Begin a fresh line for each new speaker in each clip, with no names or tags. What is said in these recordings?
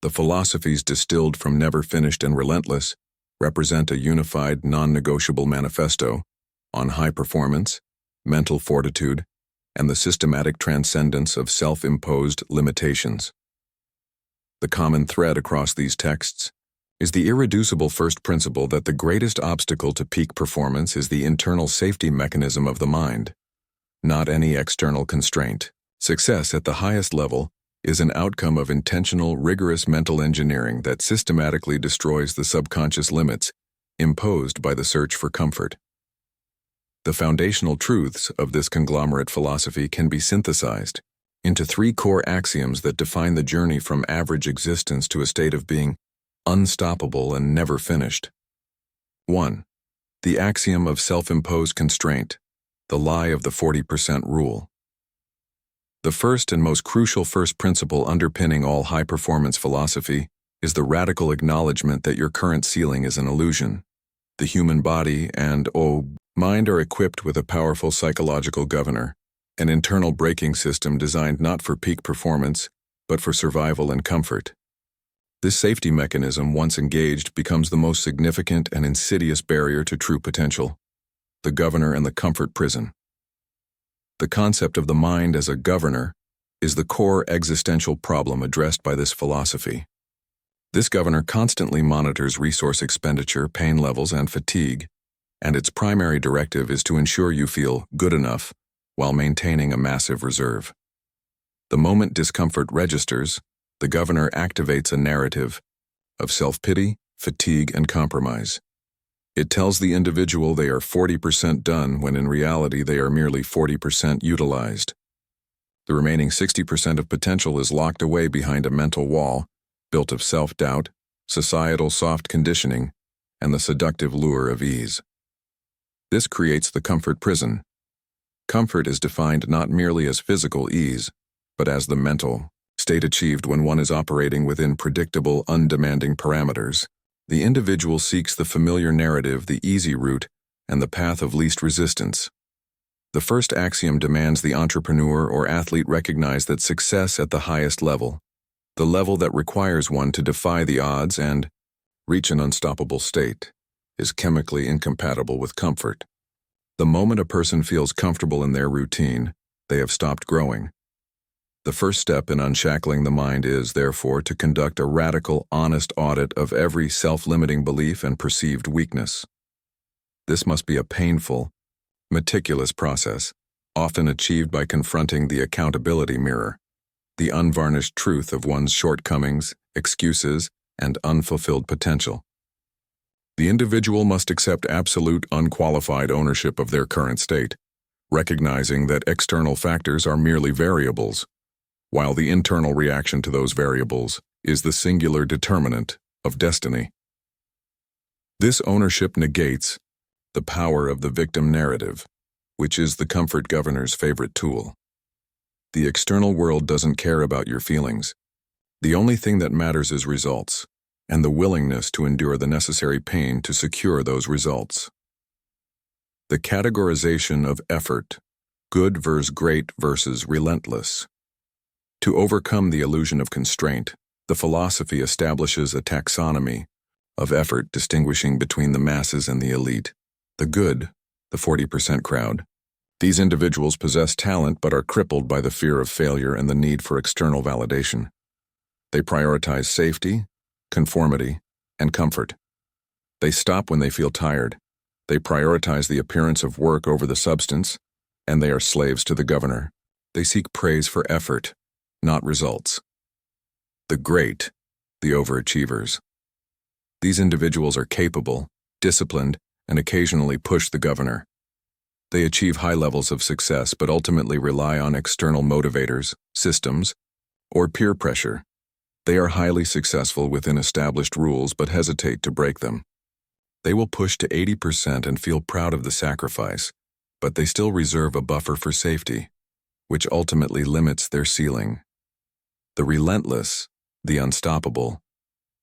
The philosophies distilled from Never Finished and Relentless represent a unified, non-negotiable manifesto on high performance, mental fortitude, and the systematic transcendence of self-imposed limitations. The common thread across these texts is the irreducible first principle that the greatest obstacle to peak performance is the internal safety mechanism of the mind, not any external constraint. Success at the highest level is an outcome of intentional, rigorous mental engineering that systematically destroys the subconscious limits imposed by the search for comfort. The foundational truths of this conglomerate philosophy can be synthesized into three core axioms that define the journey from average existence to a state of being unstoppable and never finished. 1. The axiom of self-imposed constraint, the lie of the 40% rule. The first and most crucial first principle underpinning all high-performance philosophy is the radical acknowledgement that your current ceiling is an illusion. The human body and mind are equipped with a powerful psychological governor, an internal braking system designed not for peak performance, but for survival and comfort. This safety mechanism, once engaged, becomes the most significant and insidious barrier to true potential, the governor and the comfort prison. The concept of the mind as a governor is the core existential problem addressed by this philosophy. This governor constantly monitors resource expenditure, pain levels, and fatigue, and its primary directive is to ensure you feel good enough while maintaining a massive reserve. The moment discomfort registers, the governor activates a narrative of self-pity, fatigue, and compromise. It tells the individual they are 40% done when in reality they are merely 40% utilized. The remaining 60% of potential is locked away behind a mental wall built of self-doubt, societal soft conditioning, and the seductive lure of ease. This creates the comfort prison. Comfort is defined not merely as physical ease, but as the mental state achieved when one is operating within predictable, undemanding parameters. The individual seeks the familiar narrative, the easy route, and the path of least resistance. The first axiom demands the entrepreneur or athlete recognize that success at the highest level, the level that requires one to defy the odds and reach an unstoppable state, is chemically incompatible with comfort. The moment a person feels comfortable in their routine, they have stopped growing. The first step in unshackling the mind is, therefore, to conduct a radical, honest audit of every self-limiting belief and perceived weakness. This must be a painful, meticulous process, often achieved by confronting the accountability mirror, the unvarnished truth of one's shortcomings, excuses, and unfulfilled potential. The individual must accept absolute, unqualified ownership of their current state, recognizing that external factors are merely variables, while the internal reaction to those variables is the singular determinant of destiny. This ownership negates the power of the victim narrative, which is the comfort governor's favorite tool. The external world doesn't care about your feelings. The only thing that matters is results, and the willingness to endure the necessary pain to secure those results. The categorization of effort, good versus great versus relentless. To overcome the illusion of constraint, the philosophy establishes a taxonomy of effort distinguishing between the masses and the elite. The good, the 40% crowd. These individuals possess talent but are crippled by the fear of failure and the need for external validation. They prioritize safety, conformity, and comfort. They stop when they feel tired. They prioritize the appearance of work over the substance, and they are slaves to the governor. They seek praise for effort, not results. The great, the overachievers. These individuals are capable, disciplined, and occasionally push the governor. They achieve high levels of success but ultimately rely on external motivators, systems, or peer pressure. They are highly successful within established rules but hesitate to break them. They will push to 80% and feel proud of the sacrifice, but they still reserve a buffer for safety, which ultimately limits their ceiling. The relentless, the unstoppable.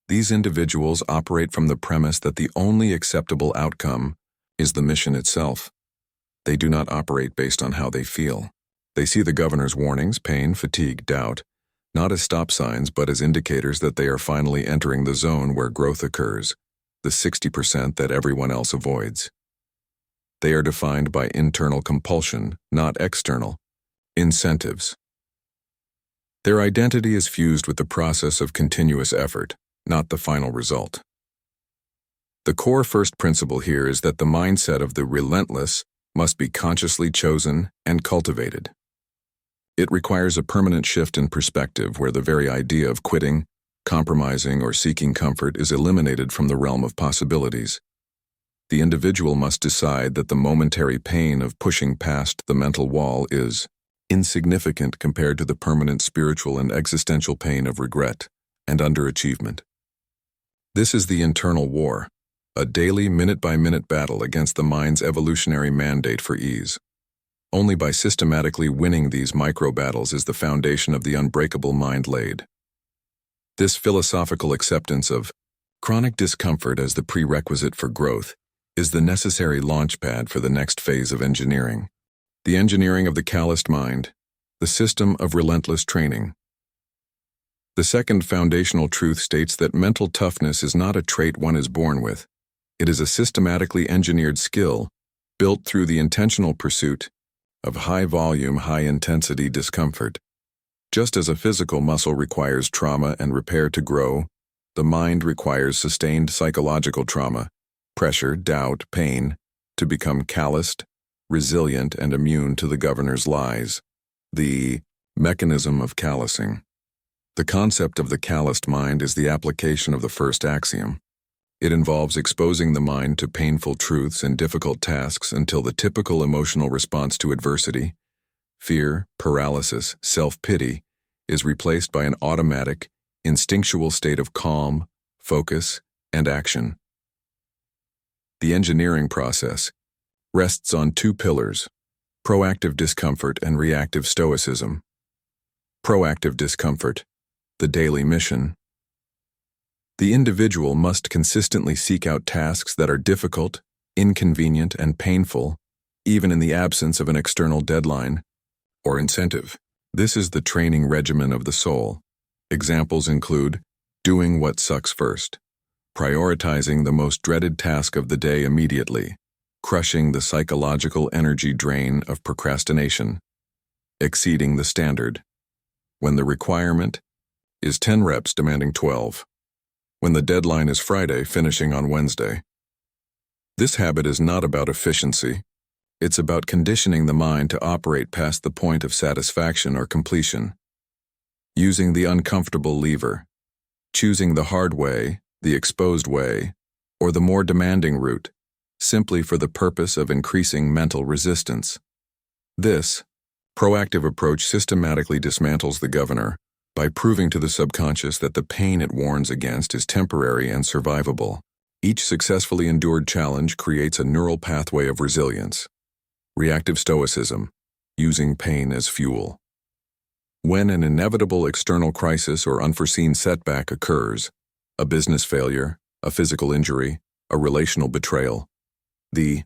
These individuals operate from the premise that the only acceptable outcome is the mission itself. They do not operate based on how they feel. They see the governor's warnings, pain, fatigue, doubt, not as stop signs but as indicators that they are finally entering the zone where growth occurs, the 60% that everyone else avoids. They are defined by internal compulsion, not external incentives. Their identity is fused with the process of continuous effort, not the final result. The core first principle here is that the mindset of the relentless must be consciously chosen and cultivated. It requires a permanent shift in perspective where the very idea of quitting, compromising, or seeking comfort is eliminated from the realm of possibilities. The individual must decide that the momentary pain of pushing past the mental wall is insignificant compared to the permanent spiritual and existential pain of regret and underachievement. This is the internal war, a daily minute-by-minute battle against the mind's evolutionary mandate for ease. Only by systematically winning these micro-battles is the foundation of the unbreakable mind laid. This philosophical acceptance of chronic discomfort as the prerequisite for growth is the necessary launchpad for the next phase of engineering. The engineering of the calloused mind, the system of relentless training. The second foundational truth states that mental toughness is not a trait one is born with. It is a systematically engineered skill built through the intentional pursuit of high-volume, high-intensity discomfort. Just as a physical muscle requires trauma and repair to grow, the mind requires sustained psychological trauma, pressure, doubt, pain, to become calloused, resilient, and immune to the governor's lies. The mechanism of callousing. The concept of the calloused mind is the application of the first axiom. It involves exposing the mind to painful truths and difficult tasks until the typical emotional response to adversity, fear, paralysis, self-pity, is replaced by an automatic, instinctual state of calm, focus, and action. The engineering process rests on two pillars: proactive discomfort and reactive stoicism. Proactive discomfort, the daily mission. The individual must consistently seek out tasks that are difficult, inconvenient, and painful, even in the absence of an external deadline or incentive. This is the training regimen of the soul. Examples include doing what sucks first, prioritizing the most dreaded task of the day immediately, crushing the psychological energy drain of procrastination, exceeding the standard, when the requirement is 10 reps demanding 12. When the deadline is Friday, finishing on Wednesday. This habit is not about efficiency. It's about conditioning the mind to operate past the point of satisfaction or completion. Using the uncomfortable lever. Choosing the hard way, the exposed way, or the more demanding route, simply for the purpose of increasing mental resistance. This proactive approach systematically dismantles the governor by proving to the subconscious that the pain it warns against is temporary and survivable. Each successfully endured challenge creates a neural pathway of resilience. Reactive stoicism, using pain as fuel. When an inevitable external crisis or unforeseen setback occurs, a business failure, a physical injury, a relational betrayal, the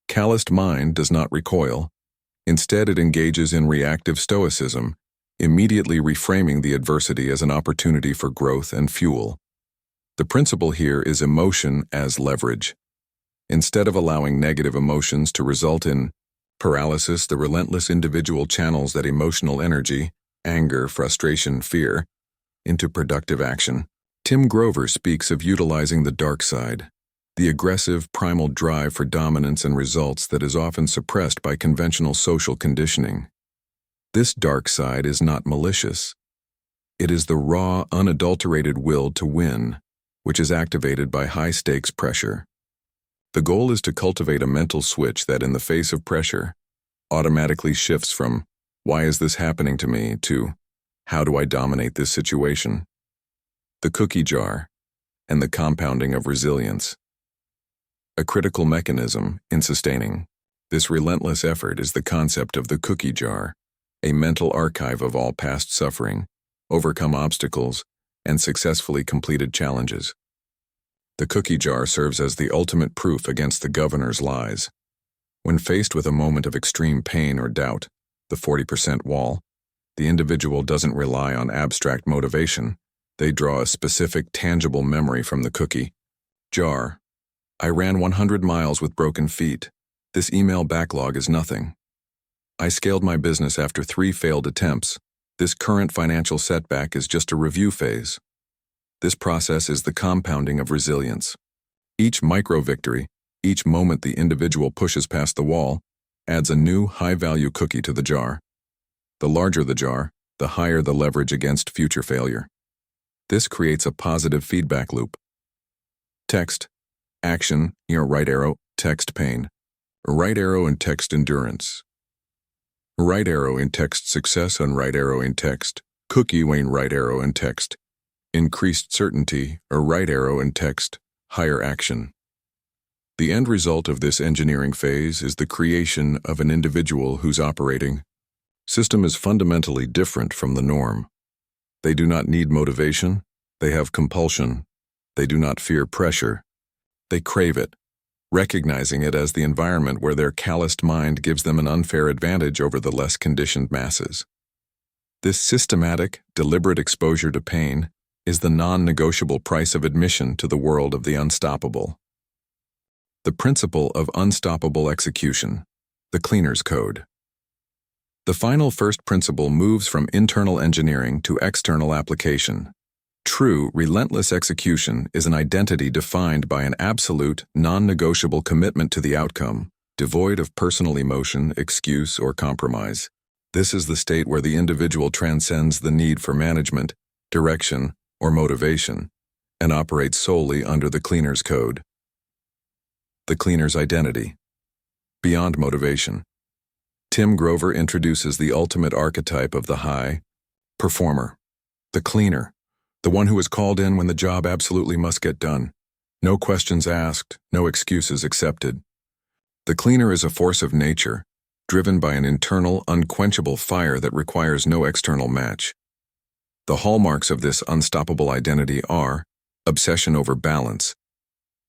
calloused mind does not recoil. Instead, it engages in reactive stoicism, immediately reframing the adversity as an opportunity for growth and fuel. The principle here is emotion as leverage. Instead of allowing negative emotions to result in paralysis, the relentless individual channels that emotional energy, anger, frustration, fear, into productive action. Tim Grover speaks of utilizing the dark side, the aggressive, primal drive for dominance and results that is often suppressed by conventional social conditioning. This dark side is not malicious. It is the raw, unadulterated will to win, which is activated by high-stakes pressure. The goal is to cultivate a mental switch that, in the face of pressure, automatically shifts from, "Why is this happening to me?" to, "How do I dominate this situation?" The cookie jar and the compounding of resilience. A critical mechanism in sustaining this relentless effort is the concept of the cookie jar, a mental archive of all past suffering, overcome obstacles, and successfully completed challenges. The cookie jar serves as the ultimate proof against the governor's lies. When faced with a moment of extreme pain or doubt, the 40% wall, The individual doesn't rely on abstract motivation. They draw a specific, tangible memory from the cookie jar. I ran 100 miles with broken feet. This email backlog is nothing. I scaled my business after 3 failed attempts. This current financial setback is just a review phase. This process is the compounding of resilience. Each micro-victory, each moment the individual pushes past the wall, adds a new, high-value cookie to the jar. The larger the jar, the higher the leverage against future failure. This creates a positive feedback loop. Text, action, right arrow, text pain. Right arrow in text endurance. Right arrow in text success and right arrow in text. Cookie Wayne right arrow in text. Increased certainty, or right arrow in text, higher action. The end result of this engineering phase is the creation of an individual whose operating system is fundamentally different from the norm. They do not need motivation, they have compulsion. They do not fear pressure, they crave it, recognizing it as the environment where their calloused mind gives them an unfair advantage over the less conditioned masses. This systematic, deliberate exposure to pain is the non-negotiable price of admission to the world of the unstoppable. The principle of unstoppable execution, the cleaner's code. The final first principle moves from internal engineering to external application. True, relentless execution is an identity defined by an absolute, non-negotiable commitment to the outcome, devoid of personal emotion, excuse, or compromise. This is the state where the individual transcends the need for management, direction, or motivation, and operates solely under the cleaner's code. The cleaner's identity. Beyond motivation. Tim Grover introduces the ultimate archetype of the high performer, the cleaner, the one who is called in when the job absolutely must get done. No questions asked, no excuses accepted. The cleaner is a force of nature, driven by an internal, unquenchable fire that requires no external match. The hallmarks of this unstoppable identity are obsession over balance.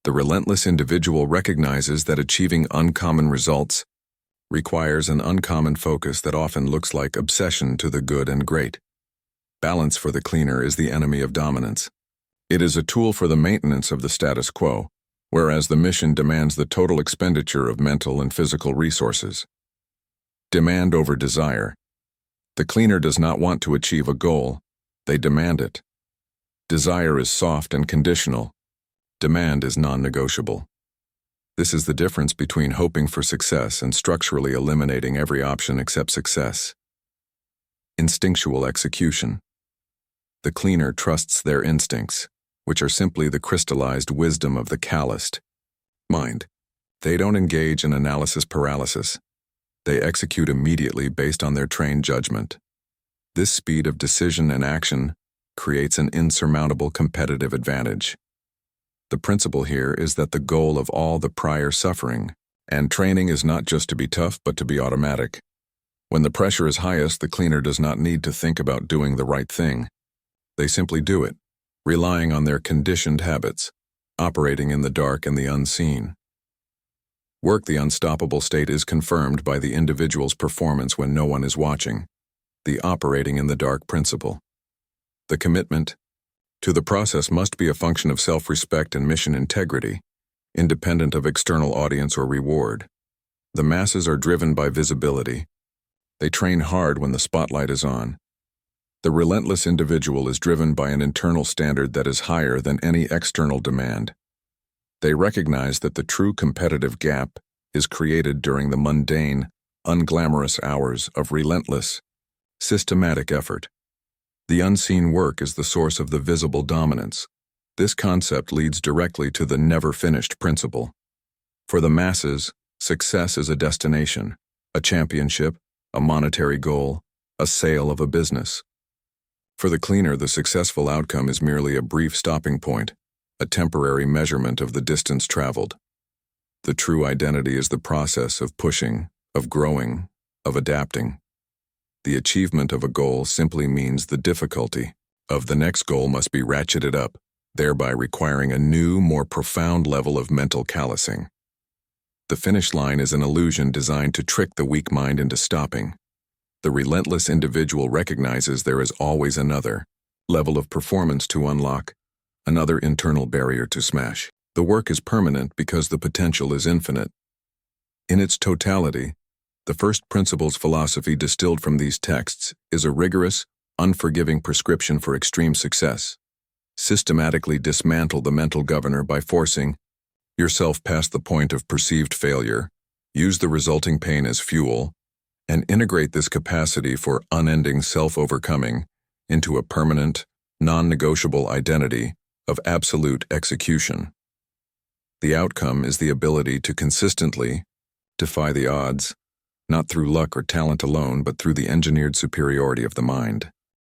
The relentless individual recognizes that achieving uncommon results requires an uncommon focus that often looks like obsession to the good and great. Balance for the cleaner is the enemy of dominance. It is a tool for the maintenance of the status quo, whereas the mission demands the total expenditure of mental and physical resources. Demand over desire. The cleaner does not want to achieve a goal, they demand it. Desire is soft and conditional. Demand is non-negotiable. This is the difference between hoping for success and structurally eliminating every option except success. Instinctual execution. The cleaner trusts their instincts, which are simply the crystallized wisdom of the calloused mind. They don't engage in analysis paralysis. They execute immediately based on their trained judgment. This speed of decision and action creates an insurmountable competitive advantage. The principle here is that the goal of all the prior suffering and training is not just to be tough but to be automatic. When the pressure is highest, the cleaner does not need to think about doing the right thing. They simply do it, relying on their conditioned habits, operating in the dark and the unseen. The unstoppable state is confirmed by the individual's performance when no one is watching, the operating in the dark principle. The commitment to the process must be a function of self-respect and mission integrity, independent of external audience or reward. The masses are driven by visibility. They train hard when the spotlight is on. The relentless individual is driven by an internal standard that is higher than any external demand. They recognize that the true competitive gap is created during the mundane, unglamorous hours of relentless, systematic effort. The unseen work is the source of the visible dominance. This concept leads directly to the never finished principle. For the masses, success is a destination, a championship, a monetary goal, a sale of a business. For the cleaner, the successful outcome is merely a brief stopping point, a temporary measurement of the distance traveled. The true identity is the process of pushing, of growing, of adapting. The achievement of a goal simply means the difficulty of the next goal must be ratcheted up, thereby requiring a new, more profound level of mental callousing. The finish line is an illusion designed to trick the weak mind into stopping. The relentless individual recognizes there is always another level of performance to unlock, another internal barrier to smash. The work is permanent because the potential is infinite. In its totality, the first principles philosophy distilled from these texts is a rigorous, unforgiving prescription for extreme success. Systematically dismantle the mental governor by forcing yourself past the point of perceived failure, use the resulting pain as fuel, and integrate this capacity for unending self-overcoming into a permanent, non-negotiable identity of absolute execution. The outcome is the ability to consistently defy the odds, not through luck or talent alone, but through the engineered superiority of the mind.